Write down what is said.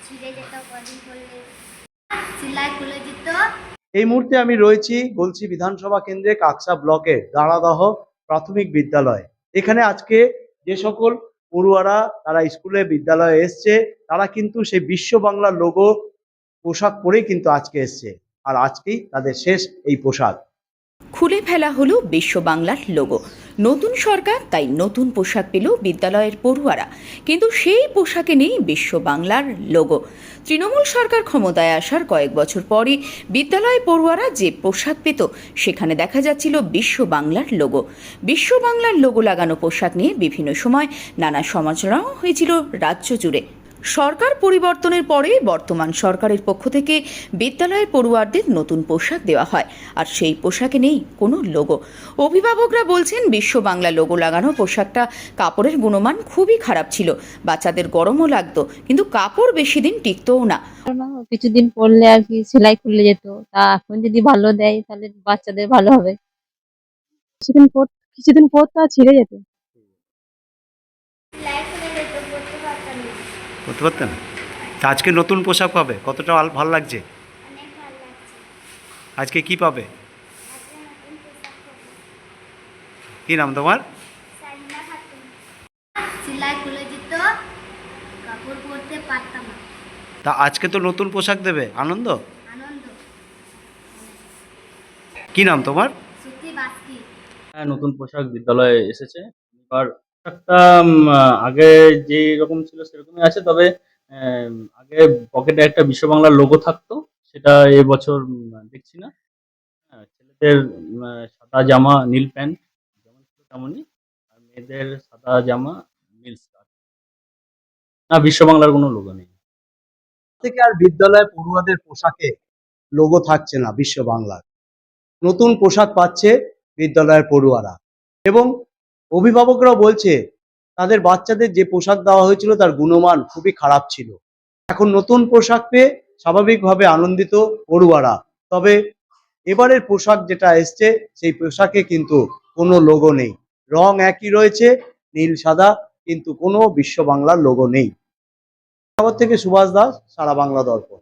ছিঁড়ে যেত কদিন পরলে সেলাই খুলে যেত। এই মুহূর্তে আমি রয়েছি গলসি বিধানসভা কেন্দ্রে কাকসা ব্লকের দাঁড়াদহ প্রাথমিক বিদ্যালয়। এখানে আজকে যে সকল পড়ুয়ারা তারা স্কুলে বিদ্যালয়ে এসছে, তারা কিন্তু সেই বিশ্ব বাংলার লোগো পোশাক পরেই কিন্তু আজকে এসছে, আর আজকেই তাদের শেষ এই পোশাক। খুলে ফেলা হলো বিশ্ব বাংলার লোগো। নতুন সরকার, তাই নতুন পোশাক পেল বিদ্যালয়ের পড়ুয়ারা, কিন্তু সেই পোশাকে নেই বিশ্ব বাংলার লোগো। তৃণমূল সরকার ক্ষমতায় আসার কয়েক বছর পরই বিদ্যালয় পড়ুয়ারা যে পোশাক পেত, সেখানে দেখা যাচ্ছিল বিশ্ব বাংলার লোগো। বিশ্ব বাংলার লোগো লাগানো পোশাক নিয়ে বিভিন্ন সময় নানা সমালোচনাও হয়েছিল রাজ্য জুড়ে। সরকার পরিবর্তনের পরে বর্তমান সরকারের পক্ষ থেকে বিদ্যালয়ের পড়ুয়ারদের নতুন পোশাক দেওয়া হয়, আর সেই পোশাকে নেই কোনো লোগো। অভিভাবকরা বলছেন বিশ্ব বাংলা লোগো লাগানো পোশাকটা কাপড়ের গুণমান খুবই খারাপ ছিল, বাচ্চাদের গরমও লাগতো, কিন্তু কাপড় বেশি দিন টিকতও না। কিছুদিন পরলে আর কি সেলাই খুলে যেত। তা এখন যদি ভালো দেয় তাহলে বাচ্চাদের ভালো হবে। কিছুদিন পর তা ছিঁড়ে যেত। সেলাই খুলে যেত, পড়তে পারতাম না। করতে পারতেন? তা আজকে নতুন পোশাক পাবে, কতটা ভালো লাগছে? অনেক ভালো লাগছে। আজকে কি পাবে? আজকে নতুন পোশাক পরবো। কি নাম তোমার? সাইনা খাতুন। সেলাই খুলে যেত, কাপড় পরতে পারতাম না। তা আজকে তো নতুন পোশাক দেবে, আনন্দ? আনন্দ। কি নাম তোমার? সুতি বাস্কি। হ্যাঁ, নতুন পোশাক বিদ্যালয়ে এসেছে। এবার পোশাকটা আগে যেই রকম ছিল সেরকমই আছে, তবে আগে পকেটে একটা বিশ্ব বাংলার লোগো থাকতো, সেটা এবছর দেখছি না। হ্যাঁ, ছেলেদের সাদা জামা নীল প্যান্ট যেমন ছিল তেমনই, আর মেয়েদের সাদা জামা নীল স্কার্ট। না, বিশ্ব বাংলার কোনো লোগো নেই। থেকে আর বিদ্যালয় পড়ুয়াদের পোশাকে লোগো থাকছে না বিশ্ব বাংলার। নতুন পোশাক পাচ্ছে বিদ্যালয়ের পড়ুয়ারা, এবং অভিভাবকরা বলছে তাদের বাচ্চাদের যে পোশাক দেওয়া হয়েছিল তার গুণমান খুবই খারাপ ছিল। এখন নতুন পোশাক পেয়ে স্বাভাবিকভাবে আনন্দিত পড়ুয়ারা, তবে এবারের পোশাক যেটা এসছে সেই পোশাকে কিন্তু কোনো লোগো নেই। রং একই রয়েছে, নীল সাদা, কিন্তু কোনো বিশ্ব বাংলার লোগো নেই। খবর থেকে সুভাষ দাস, সারা বাংলা দর্পণ।